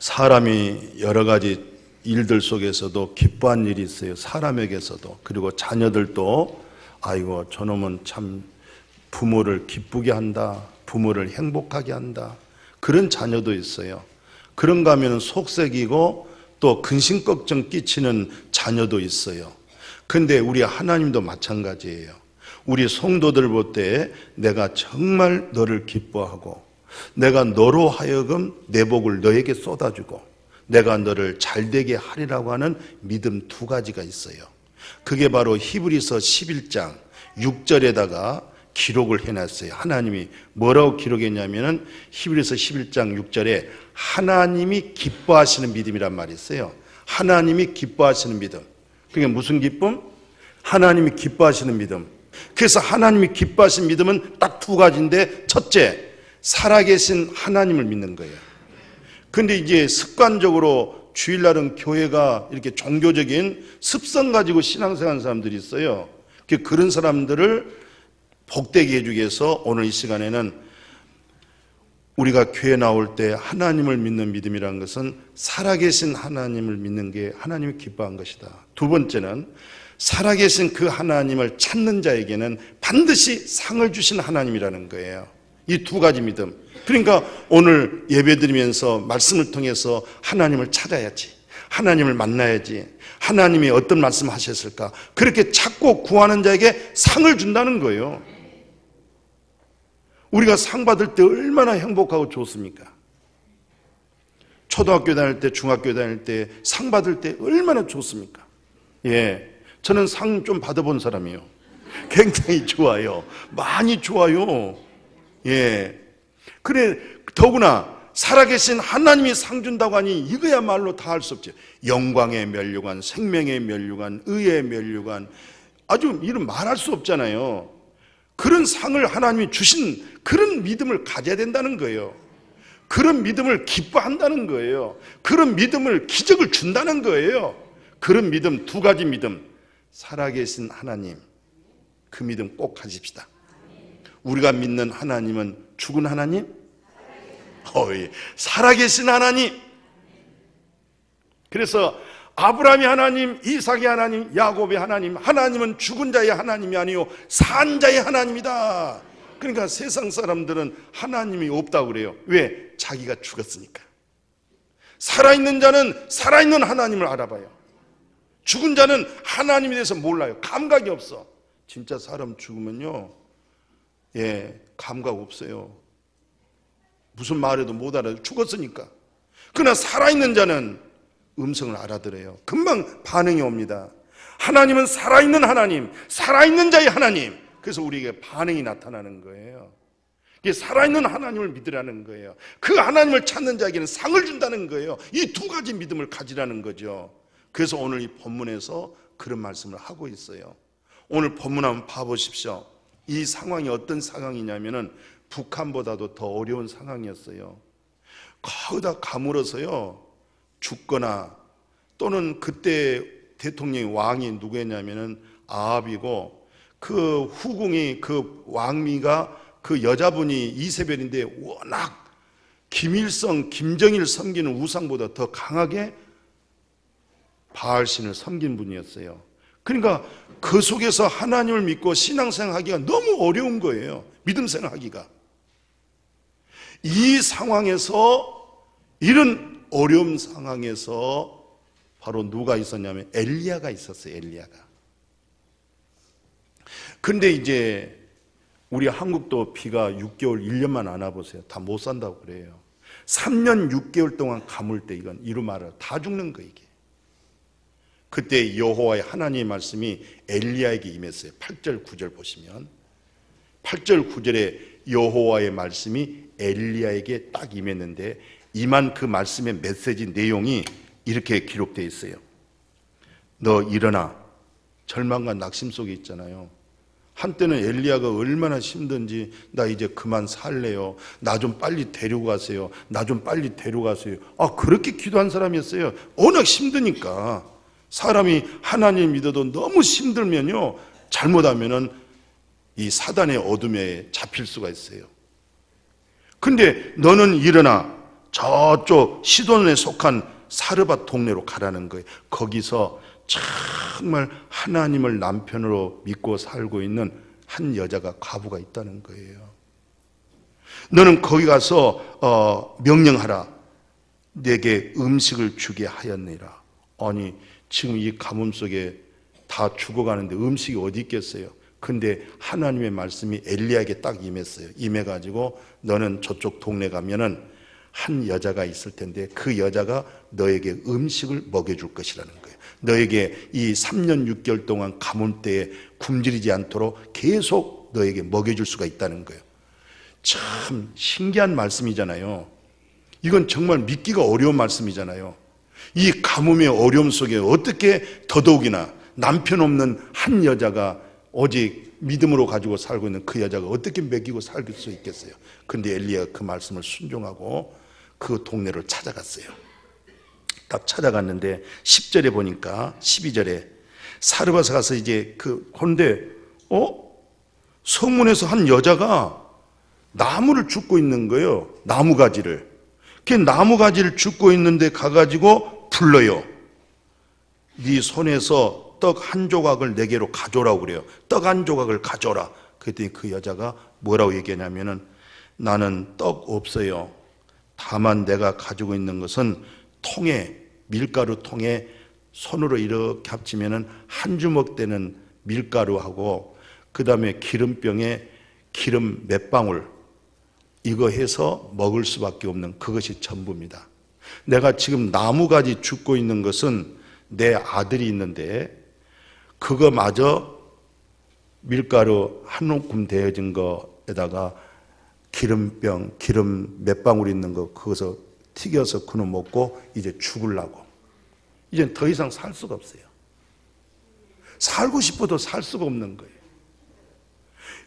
사람이 여러 가지 일들 속에서도 기뻐한 일이 있어요. 사람에게서도. 그리고 자녀들도 아이고 저놈은 참 부모를 기쁘게 한다, 부모를 행복하게 한다, 그런 자녀도 있어요. 그런가 하면 속색이고 또 근심 걱정 끼치는 자녀도 있어요. 근데 우리 하나님도 마찬가지예요. 우리 성도들 볼 때 내가 정말 너를 기뻐하고 내가 너로 하여금 내 복을 너에게 쏟아주고 내가 너를 잘되게 하리라고 하는 믿음 두 가지가 있어요. 그게 바로 히브리서 11장 6절에다가 기록을 해놨어요. 하나님이 뭐라고 기록했냐면은 히브리서 11장 6절에 하나님이 기뻐하시는 믿음이란 말이 있어요. 하나님이 기뻐하시는 믿음. 그게 무슨 기쁨? 하나님이 기뻐하시는 믿음. 그래서 하나님이 기뻐하시는 믿음은 딱 두 가지인데, 첫째, 살아계신 하나님을 믿는 거예요. 근데 이제 습관적으로 주일날은 교회가 이렇게 종교적인 습성 가지고 신앙생활하는 사람들이 있어요. 그런 사람들을 복되게 해주기 위해서 오늘 이 시간에는 우리가 교회 나올 때 하나님을 믿는 믿음이라는 것은 살아계신 하나님을 믿는 게 하나님이 기뻐한 것이다. 두 번째는 살아계신 그 하나님을 찾는 자에게는 반드시 상을 주신 하나님이라는 거예요. 이 두 가지 믿음. 그러니까 오늘 예배드리면서 말씀을 통해서 하나님을 찾아야지, 하나님을 만나야지, 하나님이 어떤 말씀 하셨을까, 그렇게 찾고 구하는 자에게 상을 준다는 거예요. 우리가 상 받을 때 얼마나 행복하고 좋습니까? 초등학교 다닐 때, 중학교 다닐 때 상 받을 때 얼마나 좋습니까? 예, 저는 상 좀 받아본 사람이에요. 굉장히 좋아요. 많이 좋아요. 예. 그래, 더구나 살아계신 하나님이 상 준다고 하니 이거야말로 다 할 수 없죠. 영광의 면류관, 생명의 면류관, 의의 면류관, 아주 이런 말할 수 없잖아요. 그런 상을 하나님이 주신 그런 믿음을 가져야 된다는 거예요. 그런 믿음을 기뻐한다는 거예요. 그런 믿음을, 기적을 준다는 거예요. 그런 믿음, 두 가지 믿음, 살아계신 하나님, 그 믿음 꼭 가집시다. 우리가 믿는 하나님은 죽은 하나님? 예. 살아계신 하나님. 그래서 아브라함의 하나님, 이삭의 하나님, 야곱의 하나님, 하나님은 죽은 자의 하나님이 아니요 산 자의 하나님이다. 그러니까 세상 사람들은 하나님이 없다고 그래요. 왜? 자기가 죽었으니까. 살아있는 자는 살아있는 하나님을 알아봐요. 죽은 자는 하나님에 대해서 몰라요. 감각이 없어. 진짜 사람 죽으면요, 예, 감각 없어요. 무슨 말해도 못 알아요. 죽었으니까. 그러나 살아있는 자는 음성을 알아들어요. 금방 반응이 옵니다. 하나님은 살아있는 하나님, 살아있는 자의 하나님. 그래서 우리에게 반응이 나타나는 거예요. 이게 살아있는 하나님을 믿으라는 거예요. 그 하나님을 찾는 자에게는 상을 준다는 거예요. 이 두 가지 믿음을 가지라는 거죠. 그래서 오늘 이 본문에서 그런 말씀을 하고 있어요. 오늘 본문 한번 봐보십시오. 이 상황이 어떤 상황이냐면은 북한보다도 더 어려운 상황이었어요. 거기다 가물어서요, 죽거나, 또는 그때 대통령이 왕이 누구였냐면은 아합이고, 그 후궁이, 그 왕미가 그 여자분이 이세벨인데 워낙 김일성, 김정일 섬기는 우상보다 더 강하게 바알신을 섬긴 분이었어요. 그러니까 그 속에서 하나님을 믿고 신앙생활하기가 너무 어려운 거예요. 믿음생활하기가. 이 상황에서, 이런 어려운 상황에서 바로 누가 있었냐면 엘리야가 있었어요. 엘리야가. 근데 이제 우리 한국도 비가 6개월, 1년만 안 와보세요. 다 못 산다고 그래요. 3년 6개월 동안 가물 때 이건 이루 말하라 다 죽는 거 이게. 그때 여호와의 하나님의 말씀이 엘리야에게 임했어요. 8절 9절 보시면 8절 9절에 여호와의 말씀이 엘리야에게 딱 임했는데, 임한 그 말씀의 메시지 내용이 이렇게 기록되어 있어요. 너 일어나. 절망과 낙심 속에 있잖아요. 한때는 엘리야가 얼마나 힘든지, 나 이제 그만 살래요, 나 좀 빨리 데리고 가세요, 나 좀 빨리 데려가세요. 그렇게 기도한 사람이었어요. 워낙 힘드니까. 사람이 하나님 믿어도 너무 힘들면요, 잘못하면은 이 사단의 어둠에 잡힐 수가 있어요. 근데 너는 일어나 저쪽 시돈에 속한 사르밧 동네로 가라는 거예요. 거기서 정말 하나님을 남편으로 믿고 살고 있는 한 여자가 과부가 있다는 거예요. 너는 거기 가서 명령하라. 내게 음식을 주게 하였느니라. 아니 지금 이 가뭄 속에 다 죽어가는데 음식이 어디 있겠어요? 근데 하나님의 말씀이 엘리야에게 딱 임했어요. 임해가지고 너는 저쪽 동네 가면은 한 여자가 있을 텐데 그 여자가 너에게 음식을 먹여줄 것이라는 거예요. 너에게 이 3년 6개월 동안 가뭄 때에 굶주리지 않도록 계속 너에게 먹여줄 수가 있다는 거예요. 참 신기한 말씀이잖아요. 이건 정말 믿기가 어려운 말씀이잖아요. 이 가뭄의 어려움 속에 어떻게 더더욱이나 남편 없는 한 여자가 오직 믿음으로 가지고 살고 있는 그 여자가 어떻게 먹이고 살 수 있겠어요? 근데 엘리야가 그 말씀을 순종하고 그 동네를 찾아갔어요. 딱 찾아갔는데 10절에 보니까 12절에 사르밧에 가서 이제 그런데 성문에서 한 여자가 나무를 줍고 있는 거예요. 나무가지를. 그 나무가지를 줍고 있는데 가가지고 불러요. 네 손에서 떡 한 조각을 내게로 가져오라고 그래요. 떡 한 조각을 가져오라. 그랬더니 그 여자가 뭐라고 얘기하냐면은 나는 떡 없어요. 다만 내가 가지고 있는 것은 통에 밀가루 통에 손으로 이렇게 합치면은 한 주먹 되는 밀가루하고 그 다음에 기름병에 기름 몇 방울 이거 해서 먹을 수밖에 없는 그것이 전부입니다. 내가 지금 나무가지 줍고 있는 것은 내 아들이 있는데 그거마저 밀가루 한 움큼 데워진 거에다가 기름병, 기름 몇 방울 있는 거 그것을 튀겨서 그놈 먹고 이제 죽으려고. 이젠 더 이상 살 수가 없어요. 살고 싶어도 살 수가 없는 거예요.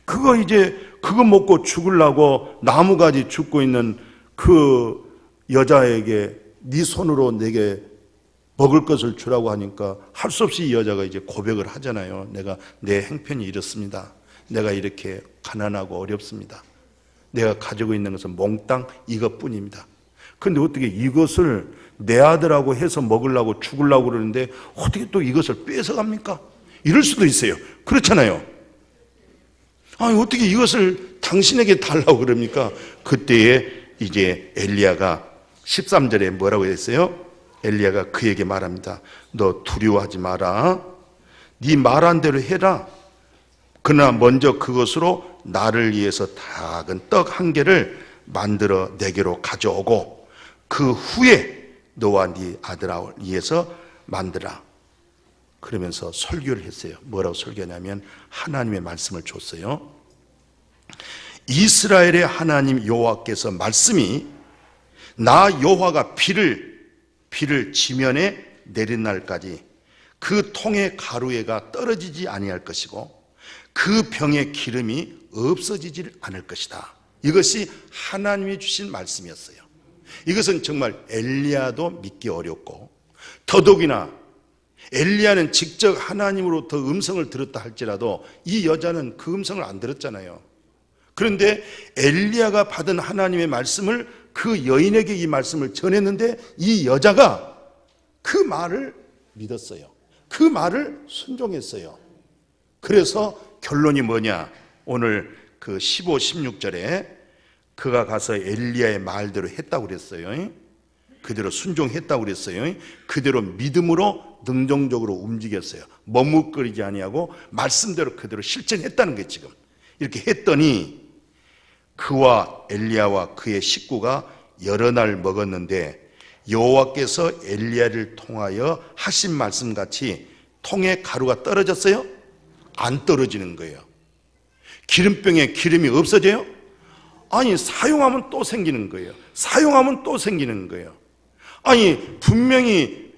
그거 먹고 죽으려고 나무가지 줍고 있는 그 여자에게 네 손으로 내게 먹을 것을 주라고 하니까 할 수 없이 이 여자가 이제 고백을 하잖아요. 내가 내 행편이 이렇습니다. 내가 이렇게 가난하고 어렵습니다. 내가 가지고 있는 것은 몽땅 이것뿐입니다. 그런데 어떻게 이것을 내 아들하고 해서 먹으려고 죽으려고 그러는데 어떻게 또 이것을 뺏어갑니까? 이럴 수도 있어요. 그렇잖아요. 아니 어떻게 이것을 당신에게 달라고 그럽니까? 그때에 이제 엘리야가 13절에 뭐라고 했어요? 엘리야가 그에게 말합니다. 너 두려워하지 마라. 네 말한 대로 해라. 그러나 먼저 그것으로 나를 위해서 작은 떡 한 개를 만들어 내게로 가져오고 그 후에 너와 네 아들을 위해서 만들라. 그러면서 설교를 했어요. 뭐라고 설교하냐면 하나님의 말씀을 줬어요. 이스라엘의 하나님 여호와께서 말씀이 나 여호와가 비를 지면에 내린 날까지 그 통의 가루에가 떨어지지 아니할 것이고 그 병의 기름이 없어지질 않을 것이다. 이것이 하나님이 주신 말씀이었어요. 이것은 정말 엘리야도 믿기 어렵고 더더욱이나 엘리야는 직접 하나님으로부터 음성을 들었다 할지라도 이 여자는 그 음성을 안 들었잖아요. 그런데 엘리야가 받은 하나님의 말씀을 그 여인에게 이 말씀을 전했는데 이 여자가 그 말을 믿었어요. 그 말을 순종했어요. 그래서 결론이 뭐냐? 오늘 그 15, 16절에 그가 가서 엘리야의 말대로 했다고 그랬어요. 그대로 순종했다고 그랬어요. 그대로 믿음으로 능동적으로 움직였어요. 머뭇거리지 아니하고 말씀대로 그대로 실천했다는 게 지금 이렇게 했더니 그와 엘리야와 그의 식구가 여러 날 먹었는데 여호와께서 엘리야를 통하여 하신 말씀같이 통에 가루가 떨어졌어요? 안 떨어지는 거예요. 기름병에 기름이 없어져요? 아니 사용하면 또 생기는 거예요. 사용하면 또 생기는 거예요. 아니 분명히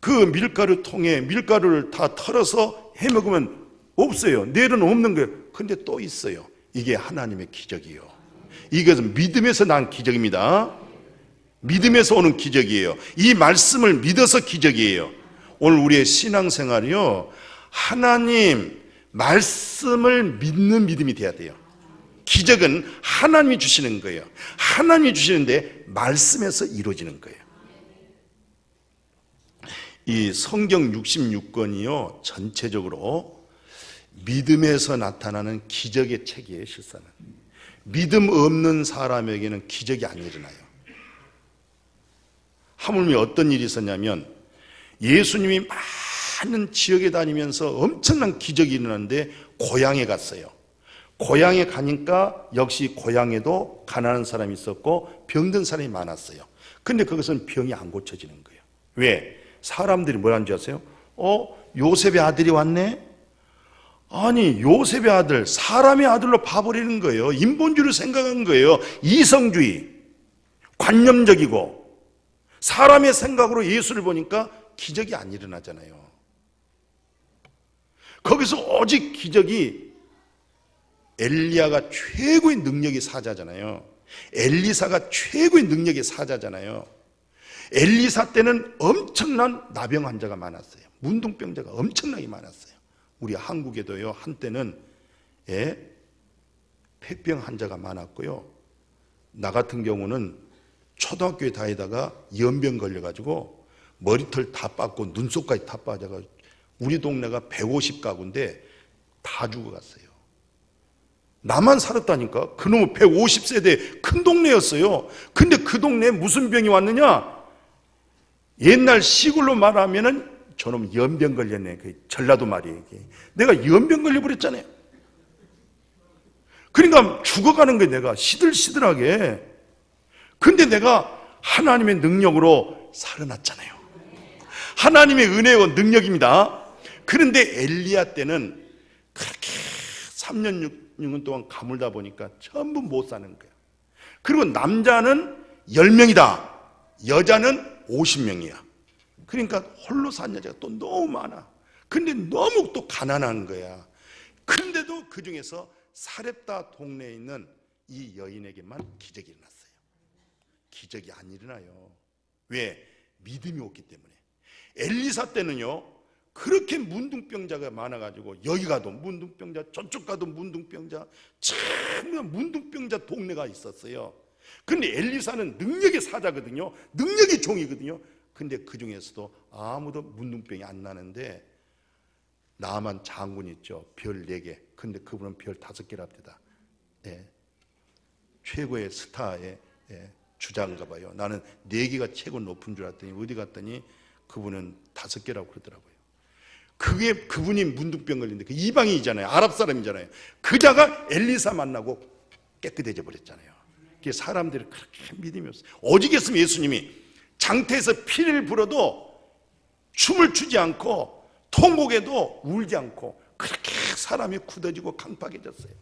그 밀가루 통에 밀가루를 다 털어서 해먹으면 없어요. 내일은 없는 거예요. 근데 또 있어요. 이게 하나님의 기적이에요. 이것은 믿음에서 난 기적입니다. 믿음에서 오는 기적이에요. 이 말씀을 믿어서 기적이에요. 오늘 우리의 신앙생활이요, 하나님 말씀을 믿는 믿음이 돼야 돼요. 기적은 하나님이 주시는 거예요. 하나님이 주시는데 말씀에서 이루어지는 거예요. 이 성경 66권이요 전체적으로 믿음에서 나타나는 기적의 책이에요. 실사는 믿음 없는 사람에게는 기적이 안 일어나요. 하물며 어떤 일이 있었냐면 예수님이 많은 지역에 다니면서 엄청난 기적이 일어났는데 고향에 갔어요. 고향에 가니까 역시 고향에도 가난한 사람이 있었고 병든 사람이 많았어요. 근데 그것은 병이 안 고쳐지는 거예요. 왜? 사람들이 뭐라는 줄 아세요? 요셉의 아들이 왔네? 아니, 요셉의 아들, 사람의 아들로 봐버리는 거예요. 인본주의를 생각한 거예요. 이성주의, 관념적이고 사람의 생각으로 예수를 보니까 기적이 안 일어나잖아요. 거기서 오직 기적이 엘리야가 최고의 능력의 사자잖아요. 엘리사가 최고의 능력의 사자잖아요. 엘리사 때는 엄청난 나병 환자가 많았어요. 문둥병자가 엄청나게 많았어요. 우리 한국에도요 한때는 폐병 환자가 많았고요. 나 같은 경우는 초등학교에 다니다가 연병 걸려가지고 머리털 다 빠고 눈썹까지 다 빠져가지고 우리 동네가 150가구인데 다 죽어갔어요. 나만 살았다니까. 그놈은 150세대 큰 동네였어요. 근데 그 동네에 무슨 병이 왔느냐? 옛날 시골로 말하면은 저놈 연병 걸렸네. 그 전라도 말이에요. 내가 연병 걸려버렸잖아요. 그러니까 죽어가는 거예요. 내가 시들시들하게. 근데 내가 하나님의 능력으로 살아났잖아요. 하나님의 은혜와 능력입니다. 그런데 엘리야 때는 그렇게 3년 6년 동안 가물다 보니까 전부 못 사는 거야. 그리고 남자는 10명이다. 여자는 50명이야. 그러니까 홀로 산 여자가 또 너무 많아. 근데 너무 또 가난한 거야. 그런데도 그 중에서 사렙다 동네에 있는 이 여인에게만 기적이 일어났어요. 기적이 안 일어나요. 왜? 믿음이 없기 때문에. 엘리사 때는요 그렇게 문둥병자가 많아가지고 여기 가도 문둥병자, 저쪽 가도 문둥병자, 참 문둥병자 동네가 있었어요. 근데 엘리사는 능력의 사자거든요. 능력의 종이거든요. 근데 그 중에서도 아무도 문둥병이 안 나는데 나만 장군 있죠. 별 4개. 근데 그분은 별 5개랍니다. 최고의 스타의 주자인가 봐요. 나는 4개가 최고 높은 줄 알았더니 어디 갔더니 그분은 5개라고 그러더라고요. 그분이 문둥병 걸린데 그 이방인이잖아요. 아랍 사람이잖아요. 그자가 엘리사 만나고 깨끗해져 버렸잖아요. 그게 사람들이 그렇게 믿음이 없어요. 오직했으면 예수님이 장태에서 피를 불어도 춤을 추지 않고 통곡에도 울지 않고 그렇게 사람이 굳어지고 강팍해졌어요.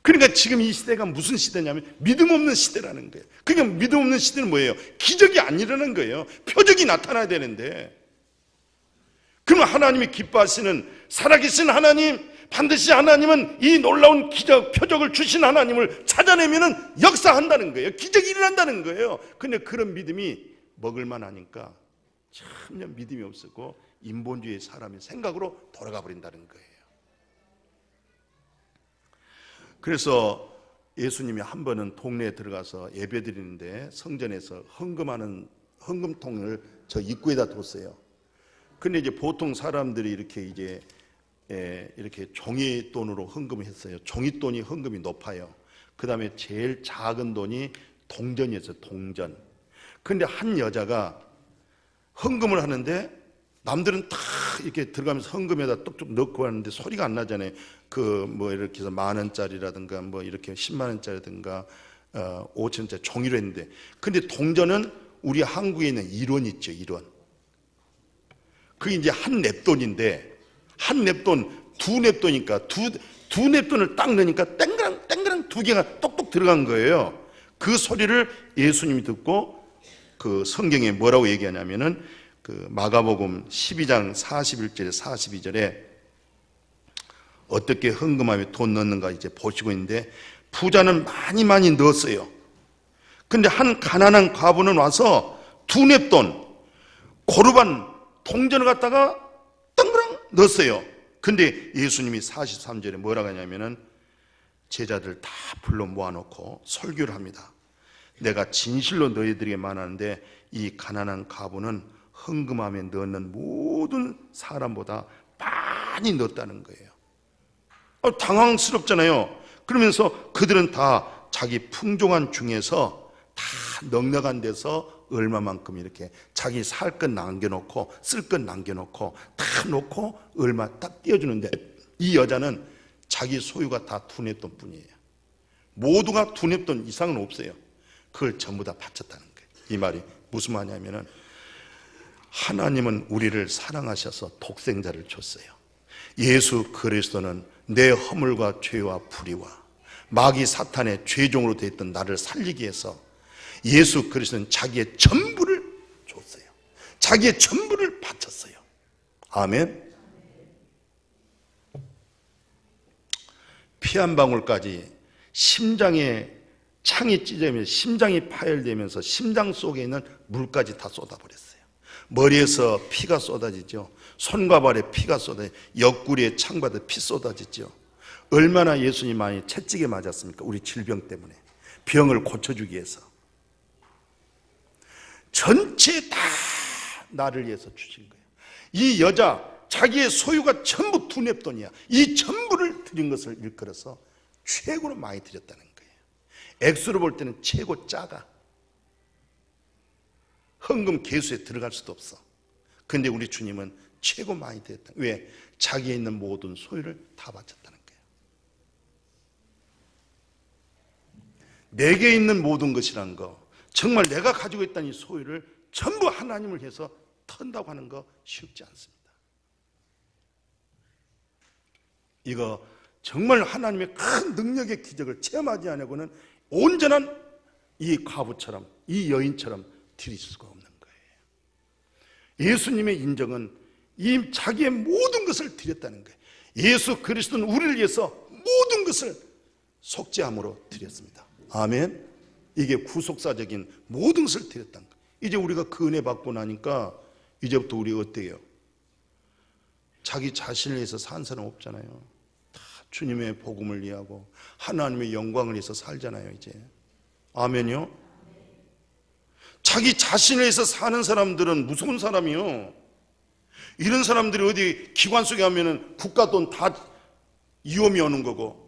그러니까 지금 이 시대가 무슨 시대냐면 믿음 없는 시대라는 거예요. 그러니까 믿음 없는 시대는 뭐예요? 기적이 안 일어나는 거예요. 표적이 나타나야 되는데. 그러면 하나님이 기뻐하시는 살아계신 하나님, 반드시 하나님은 이 놀라운 기적, 표적을 주신 하나님을 찾아내면 역사한다는 거예요. 기적이 일어난다는 거예요. 근데 그런 믿음이 먹을만 하니까 전혀 믿음이 없었고 인본주의 사람의 생각으로 돌아가 버린다는 거예요. 그래서 예수님이 한 번은 동네에 들어가서 예배 드리는데 성전에서 헌금통을 저 입구에다 뒀어요. 근데 이제 보통 사람들이 이렇게 종이돈으로 헌금을 했어요. 종이돈이 헌금이 높아요. 그 다음에 제일 작은 돈이 동전이었어요. 동전. 근데 한 여자가 헌금을 하는데 남들은 다 이렇게 들어가면서 헌금에다 뚝뚝 넣고 하는데 소리가 안 나잖아요. 이렇게 해서 10,000원짜리라든가 이렇게 10만원짜리라든가 5,000원짜리 종이로 했는데, 근데 동전은 우리 한국에 있는 1원 있죠. 1원. 그게 이제 한 냅돈인데, 한 냅돈, 두 냅돈이니까 두 냅돈을 딱 넣으니까 땡그랑 2개가 똑똑 들어간 거예요. 그 소리를 예수님이 듣고 그 성경에 뭐라고 얘기하냐면은 그 마가복음 12장 41절에 42절에 어떻게 헌금하며 돈 넣는가 이제 보시고 있는데, 부자는 많이 넣었어요. 근데 한 가난한 과부는 와서 두 냅돈 고르반 동전을 갖다가 덩그랑 넣었어요. 근데 예수님이 43절에 뭐라고 하냐면은 제자들 다 불러 모아놓고 설교를 합니다. 내가 진실로 너희들에게 말하는데 이 가난한 과부는 헌금함에 넣는 모든 사람보다 많이 넣었다는 거예요. 당황스럽잖아요. 그러면서 그들은 다 자기 풍족한 중에서 다 넉넉한 데서 얼마만큼 이렇게 자기 살 것 남겨놓고 쓸 것 남겨놓고 다 놓고 얼마 딱 띄워주는데, 이 여자는 자기 소유가 다 두 냅돈 뿐이에요. 모두가 두 냅돈 이상은 없어요. 그걸 전부 다 바쳤다는 거예요. 이 말이 무슨 말이냐면은, 하나님은 우리를 사랑하셔서 독생자를 줬어요. 예수 그리스도는 내 허물과 죄와 불의와 마귀 사탄의 죄종으로 되어 있던 나를 살리기 위해서 예수 그리스도는 자기의 전부를 줬어요. 자기의 전부를 바쳤어요. 아멘. 피 한 방울까지 심장에 창이 찢어지면서 심장이 파열되면서 심장 속에 있는 물까지 다 쏟아버렸어요. 머리에서 피가 쏟아지죠. 손과 발에 피가 쏟아지죠. 옆구리에 창받아 피 쏟아지죠. 얼마나 예수님 많이 채찍에 맞았습니까? 우리 질병 때문에. 병을 고쳐주기 위해서. 전체 다 나를 위해서 주신 거예요. 이 여자 자기의 소유가 전부 두 냅돈이야. 이 전부를 드린 것을 일컬어서 최고로 많이 드렸다는 거예요. 액수로 볼 때는 최고 작아. 헌금 계수에 들어갈 수도 없어. 근데 우리 주님은 최고 많이 드렸다. 왜? 자기에 있는 모든 소유를 다 바쳤다는 거예요. 내게 있는 모든 것이라는 거, 정말 내가 가지고 있다는 이 소유를 전부 하나님을 위해서 턴다고 하는 거 쉽지 않습니다. 이거 정말 하나님의 큰 능력의 기적을 체험하지 않고는 온전한 이 과부처럼, 이 여인처럼 드릴 수가 없는 거예요. 예수님의 인정은 이 자기의 모든 것을 드렸다는 거예요. 예수 그리스도는 우리를 위해서 모든 것을 속죄함으로 드렸습니다. 아멘. 이게 구속사적인 모든 것을 드렸다는 거예요. 이제 우리가 그 은혜 받고 나니까 이제부터 우리 어때요? 자기 자신을 위해서 산 사람 없잖아요. 다 주님의 복음을 위하고 하나님의 영광을 위해서 살잖아요, 이제. 아멘요? 자기 자신을 위해서 사는 사람들은 무서운 사람이요. 이런 사람들이 어디 기관 속에 가면은 국가 돈 다 위험이 오는 거고,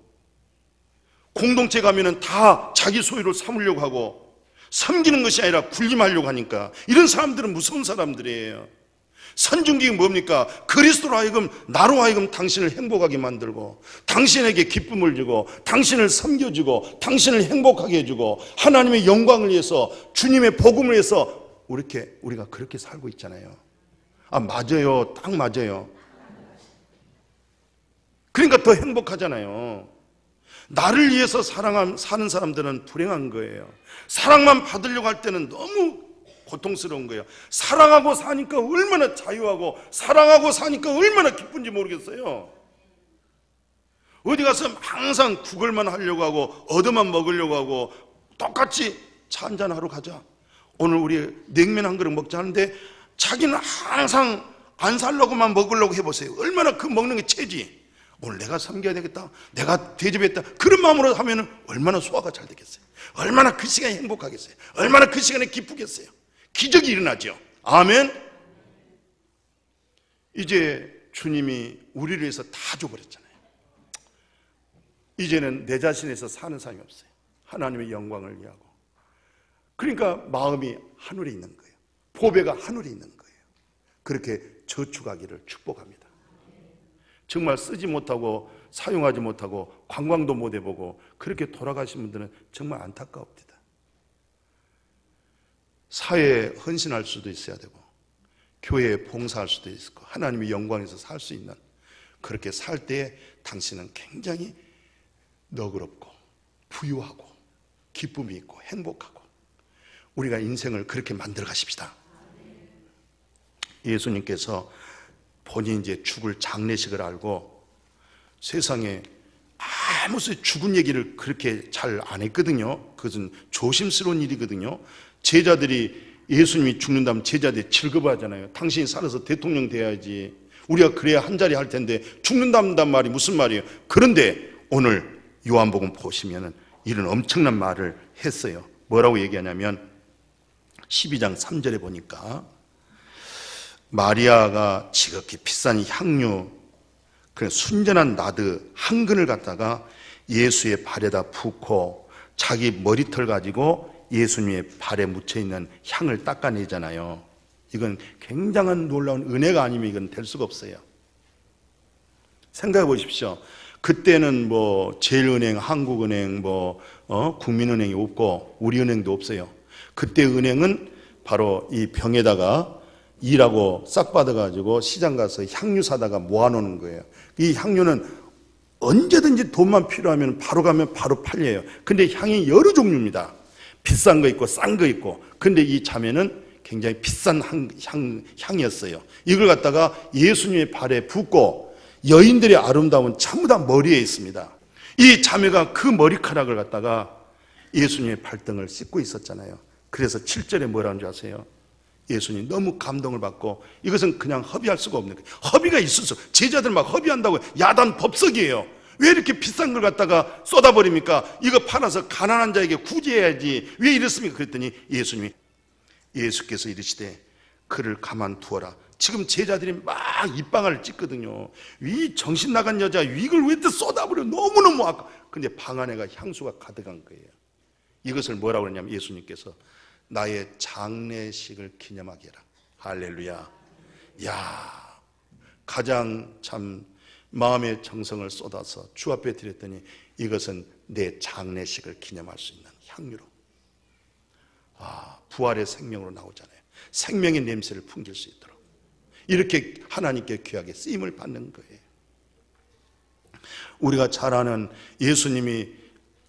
공동체 가면은 다 자기 소유를 삼으려고 하고, 섬기는 것이 아니라 군림하려고 하니까 이런 사람들은 무서운 사람들이에요. 선중기가 뭡니까? 그리스도로 하여금, 나로 하여금 당신을 행복하게 만들고, 당신에게 기쁨을 주고, 당신을 섬겨주고, 당신을 행복하게 해주고, 하나님의 영광을 위해서, 주님의 복음을 위해서 우리가 그렇게 살고 있잖아요. 아, 맞아요. 딱 맞아요. 그러니까 더 행복하잖아요. 나를 위해서 사는 사람들은 불행한 거예요. 사랑만 받으려고 할 때는 너무 고통스러운 거예요. 사랑하고 사니까 얼마나 자유하고, 사랑하고 사니까 얼마나 기쁜지 모르겠어요. 어디 가서 항상 구걸만 하려고 하고, 얻어만 먹으려고 하고, 똑같이 차 한잔 하러 가자, 오늘 우리 냉면 한 그릇 먹자 하는데 자기는 항상 안 살려고만 먹으려고 해보세요. 얼마나 그 먹는 게 체지. 오늘 내가 섬겨야 되겠다, 내가 대접했다, 그런 마음으로 하면 얼마나 소화가 잘 되겠어요. 얼마나 그 시간에 행복하겠어요. 얼마나 그 시간에 기쁘겠어요. 기적이 일어나죠. 아멘. 이제 주님이 우리를 위해서 다 줘버렸잖아요. 이제는 내 자신에서 사는 사람이 없어요. 하나님의 영광을 위하고. 그러니까 마음이 하늘에 있는 거예요. 보배가 하늘에 있는 거예요. 그렇게 저축하기를 축복합니다. 정말 쓰지 못하고 사용하지 못하고 관광도 못 해보고 그렇게 돌아가신 분들은 정말 안타까웁니다. 사회에 헌신할 수도 있어야 되고, 교회에 봉사할 수도 있고, 하나님의 영광에서 살 수 있는, 그렇게 살 때에 당신은 굉장히 너그럽고 부유하고 기쁨이 있고 행복하고, 우리가 인생을 그렇게 만들어 가십시다. 예수님께서 본인이 이제 죽을 장례식을 알고 세상에 아무 죽은 얘기를 그렇게 잘 안 했거든요. 그것은 조심스러운 일이거든요. 제자들이, 예수님이 죽는다면 제자들이 즐거워하잖아요. 당신이 살아서 대통령 돼야지, 우리가 그래야 한 자리 할 텐데 죽는다는 말이 무슨 말이에요? 그런데 오늘 요한복음 보시면은 이런 엄청난 말을 했어요. 뭐라고 얘기하냐면 12장 3절에 보니까 마리아가 지극히 비싼 향유, 그 순전한 나드 한 근을 갖다가 예수의 발에다 붓고 자기 머리털 가지고 예수님의 발에 묻혀있는 향을 닦아내잖아요. 이건 굉장한 놀라운 은혜가 아니면 이건 될 수가 없어요. 생각해 보십시오. 그때는 뭐 제일은행, 한국은행, 국민은행이 없고 우리은행도 없어요. 그때 은행은 바로 이 병에다가 일하고 싹 받아가지고 시장 가서 향유 사다가 모아놓는 거예요. 이 향유는 언제든지 돈만 필요하면 바로 가면 바로 팔려요. 근데 향이 여러 종류입니다. 비싼 거 있고 싼 거 있고. 근데 이 자매는 굉장히 비싼 향이었어요. 이걸 갖다가 예수님의 발에 붓고 여인들의 아름다움은 전부 다 머리에 있습니다. 이 자매가 그 머리카락을 갖다가 예수님의 발등을 씻고 있었잖아요. 그래서 7절에 뭐라는 줄 아세요? 예수님 너무 감동을 받고 이것은 그냥 허비할 수가 없는 거예요. 허비가 있어서 제자들 막 허비한다고 야단 법석이에요. 왜 이렇게 비싼 걸 갖다가 쏟아버립니까? 이거 팔아서 가난한 자에게 구제해야지 왜 이랬습니까? 그랬더니 예수께서 이르시되 그를 가만두어라. 지금 제자들이 막 입방아를 찍거든요. 이 정신 나간 여자 이걸 왜 이렇게 쏟아버려? 너무너무 아까. 근데 방 안에가 향수가 가득한 거예요. 이것을 뭐라고 그러냐면 예수님께서 나의 장례식을 기념하게 해라. 할렐루야. 야, 가장 참 마음의 정성을 쏟아서 주 앞에 드렸더니 이것은 내 장례식을 기념할 수 있는 향유로. 부활의 생명으로 나오잖아요. 생명의 냄새를 풍길 수 있도록 이렇게 하나님께 귀하게 쓰임을 받는 거예요. 우리가 잘 아는 예수님이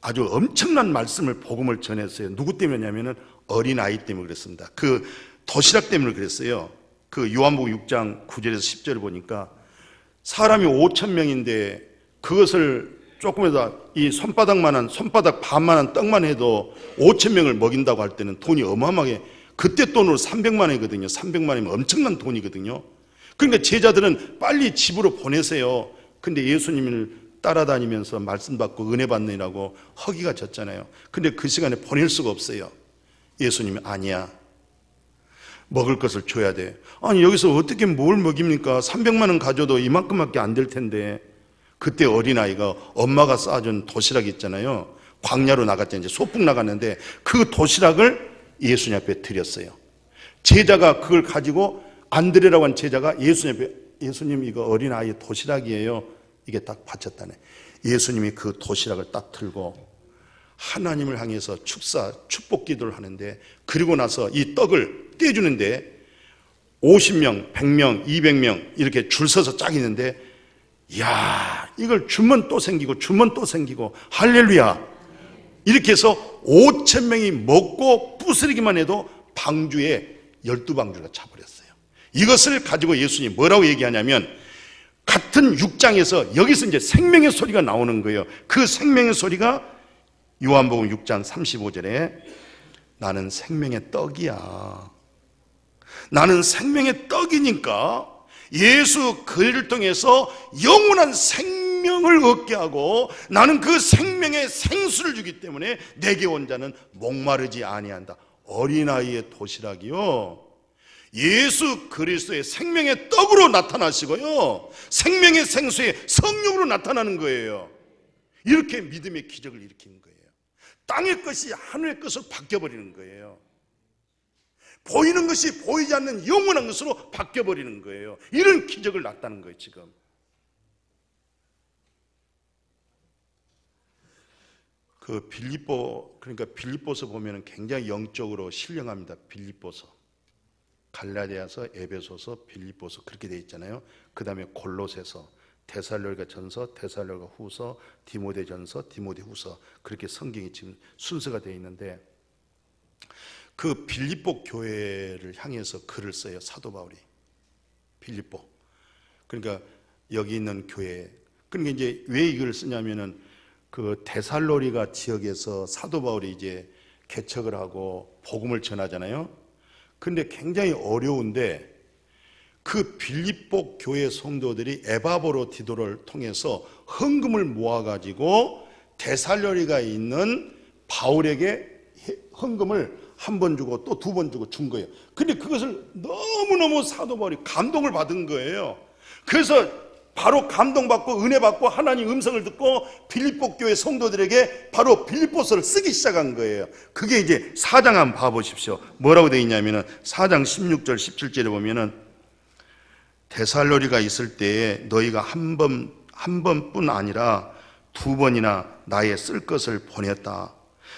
아주 엄청난 말씀을 복음을 전했어요. 누구 때문이냐면은 어린아이 때문에 그랬습니다. 그 도시락 때문에 그랬어요. 그 요한복음 6장 9절에서 10절을 보니까 사람이 5,000명인데 그것을 조금에다 이 손바닥 반만한 떡만 해도 5,000명을 먹인다고 할 때는 돈이 어마어마하게, 그때 돈으로 300만 원이거든요. 300만 원이면 엄청난 돈이거든요. 그러니까 제자들은 빨리 집으로 보내세요. 근데 예수님을 따라다니면서 말씀 받고 은혜 받느라고 허기가 졌잖아요. 근데 그 시간에 보낼 수가 없어요. 예수님이 아니야, 먹을 것을 줘야 돼. 아니 여기서 어떻게 뭘 먹입니까? 300만 원 가져도 이만큼밖에 안 될 텐데. 그때 어린아이가 엄마가 싸준 도시락이 있잖아요. 광야로 나갔잖아요. 이제 소풍 나갔는데 그 도시락을 예수님 앞에 드렸어요. 제자가 그걸 가지고 안 드리라고 한 제자가 예수님 앞에, 예수님 이거 어린아이의 도시락이에요. 이게 딱 바쳤다네. 예수님이 그 도시락을 딱 들고 하나님을 향해서 축복 기도를 하는데, 그리고 나서 이 떡을 떼주는데 50명, 100명, 200명 이렇게 줄 서서 쫙 있는데, 이야, 이걸 주면 또 생기고 주면 또 생기고, 할렐루야. 이렇게 해서 5,000명이 먹고 부스리기만 해도 방주에 12방주가 차버렸어요. 이것을 가지고 예수님이 뭐라고 얘기하냐면, 같은 6장에서 여기서 이제 생명의 소리가 나오는 거예요. 그 생명의 소리가 요한복음 6장 35절에 나는 생명의 떡이야. 나는 생명의 떡이니까 예수 그를 통해서 영원한 생명을 얻게 하고 나는 그 생명의 생수를 주기 때문에 내게 온 자는 목마르지 아니한다. 어린아이의 도시락이요, 예수 그리스도의 생명의 떡으로 나타나시고요, 생명의 생수의 성령으로 나타나는 거예요. 이렇게 믿음의 기적을 일으키는 거예요. 땅의 것이 하늘의 것으로 바뀌어버리는 거예요. 보이는 것이 보이지 않는 영원한 것으로 바뀌어버리는 거예요. 이런 기적을 났다는 거예요. 지금 그 그러니까 빌립보서 보면은 굉장히 영적으로 신령합니다. 빌립보서, 갈라디아서, 에베소서, 빌립보서 그렇게 돼 있잖아요. 그 다음에 골로새서, 데살로니가 전서, 데살로니가 후서, 디모데 전서, 디모데 후서, 그렇게 성경이 지금 순서가 되어 있는데, 그 빌립보 교회를 향해서 글을 써요. 사도 바울이. 빌립보, 그러니까 여기 있는 교회. 그러니까 이제 왜 이걸 쓰냐면은 그 데살로니가 지역에서 사도 바울이 이제 개척을 하고 복음을 전하잖아요. 근데 굉장히 어려운데 그 빌립보 교회 성도들이 에바브로 디도를 통해서 헌금을 모아가지고 데살로니가에 있는 바울에게 헌금을 한 번 주고 또 두 번 주고 준 거예요. 근데 그것을 너무너무 사도 바울이 감동을 받은 거예요. 그래서 바로 감동받고 은혜받고 하나님 음성을 듣고 빌립보 교회 성도들에게 바로 빌립보서를 쓰기 시작한 거예요. 그게 이제 4장 한번 봐보십시오. 뭐라고 되어 있냐면은 4장 16절 17절에 보면은 데살로니가 있을 때에 너희가 한 번뿐 아니라 두 번이나 나의 쓸 것을 보냈다.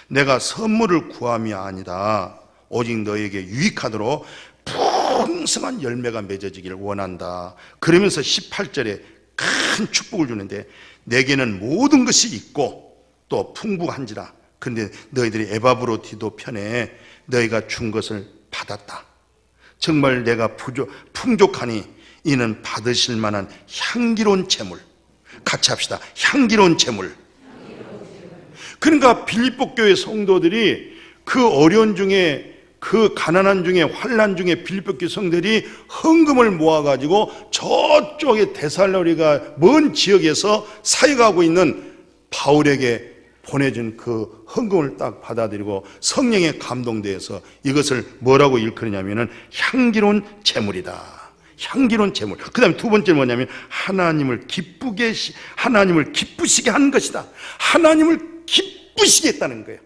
내가 선물을 구함이 아니다. 오직 너에게 유익하도록 풍성한 열매가 맺어지기를 원한다. 그러면서 18절에 큰 축복을 주는데 내게는 모든 것이 있고 또 풍부한지라. 그런데 너희들이 에바브로디도 편에 너희가 준 것을 받았다. 정말 내가 풍족하니 이는 받으실 만한 향기로운 재물. 같이 합시다. 향기로운 재물. 그러니까 빌립보 교회 성도들이 그 어려운 중에 그 가난한 중에 환난 중에 빌립보 교회 성도들이 헌금을 모아가지고 저쪽에 데살로니가 먼 지역에서 사역하고 있는 바울에게 보내준 그 헌금을 딱 받아들이고 성령에 감동되어서 이것을 뭐라고 일컬냐면은 향기로운 재물이다. 향기로운 재물. 그 다음에 두 번째 뭐냐면 하나님을 기쁘시게 하는 것이다. 하나님을 기쁘시게 했다는 거예요.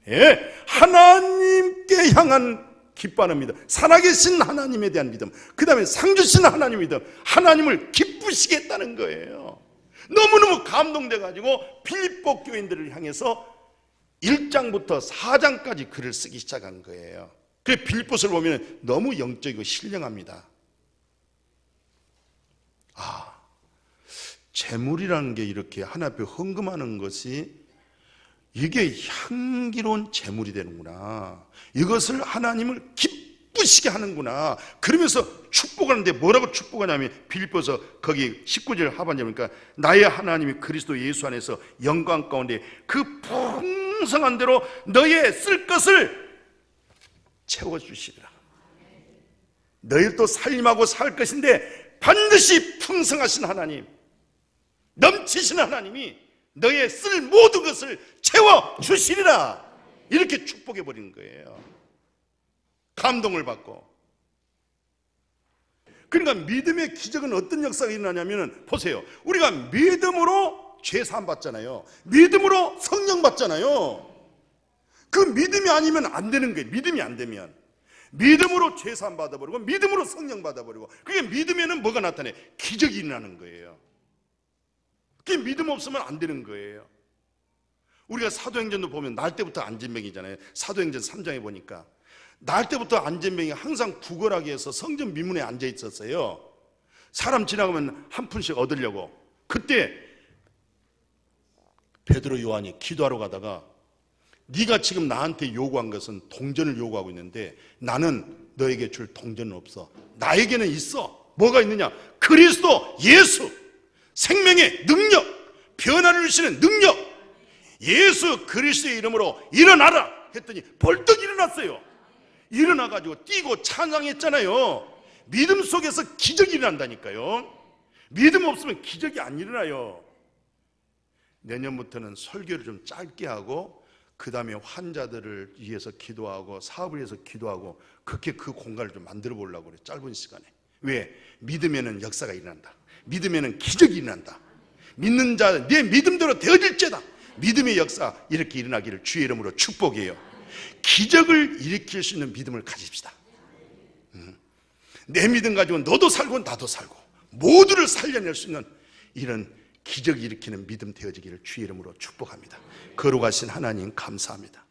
예, 하나님께 향한 기뻐하는 믿음, 살아계신 하나님에 대한 믿음, 그 다음에 상 주시는 하나님의 믿음, 하나님을 기쁘시게 했다는 거예요. 너무너무 감동돼가지고 빌립보 교인들을 향해서 1장부터 4장까지 글을 쓰기 시작한 거예요. 그래서 빌립보서를 보면 너무 영적이고 신령합니다. 재물이라는 게 이렇게 하나님 앞에 헌금하는 것이 이게 향기로운 재물이 되는구나. 이것을 하나님을 기쁘시게 하는구나. 그러면서 축복하는데 뭐라고 축복하냐면 빌립보서 거기 19절 하반절 보니까 나의 하나님이 그리스도 예수 안에서 영광 가운데 그 풍성한 대로 너의 쓸 것을 채워주시리라. 너희를 또 살림하고 살 것인데 반드시 풍성하신 하나님, 넘치시는 하나님이 너의 쓸 모든 것을 채워주시리라. 이렇게 축복해버리는 거예요. 감동을 받고. 그러니까 믿음의 기적은 어떤 역사가 일어나냐면 보세요. 우리가 믿음으로 죄 사함 받잖아요. 믿음으로 성령 받잖아요. 그 믿음이 아니면 안 되는 거예요. 믿음이 안 되면 믿음으로 죄 사함 받아버리고 믿음으로 성령 받아버리고, 그게 믿음에는 뭐가 나타나요? 기적이 일어나는 거예요. 그게 믿음 없으면 안 되는 거예요. 우리가 사도행전도 보면 날 때부터 안진뱅이잖아요. 사도행전 3장에 보니까 날 때부터 안진뱅이가 항상 구걸하기 위해서 성전 미문에 앉아 있었어요. 사람 지나가면 한 푼씩 얻으려고. 그때 베드로 요한이 기도하러 가다가 네가 지금 나한테 요구한 것은 동전을 요구하고 있는데 나는 너에게 줄 동전은 없어. 나에게는 있어. 뭐가 있느냐? 그리스도 예수, 생명의 능력, 변화를 주시는 능력, 예수 그리스도의 이름으로 일어나라 했더니 벌떡 일어났어요. 일어나가지고 뛰고 찬양했잖아요. 믿음 속에서 기적이 일어난다니까요. 믿음 없으면 기적이 안 일어나요. 내년부터는 설교를 좀 짧게 하고 그 다음에 환자들을 위해서 기도하고 사업을 위해서 기도하고 그렇게 그 공간을 좀 만들어 보려고 그래요. 짧은 시간에. 왜? 믿음에는 역사가 일어난다. 믿음에는 기적이 일어난다. 믿는 자 내 믿음대로 되어질죄다. 믿음의 역사 이렇게 일어나기를 주의 이름으로 축복해요. 기적을 일으킬 수 있는 믿음을 가집시다. 내 믿음 가지고 너도 살고 나도 살고 모두를 살려낼 수 있는 이런 기적 일으키는 믿음 되어지기를 주의 이름으로 축복합니다. 거룩하신 하나님 감사합니다.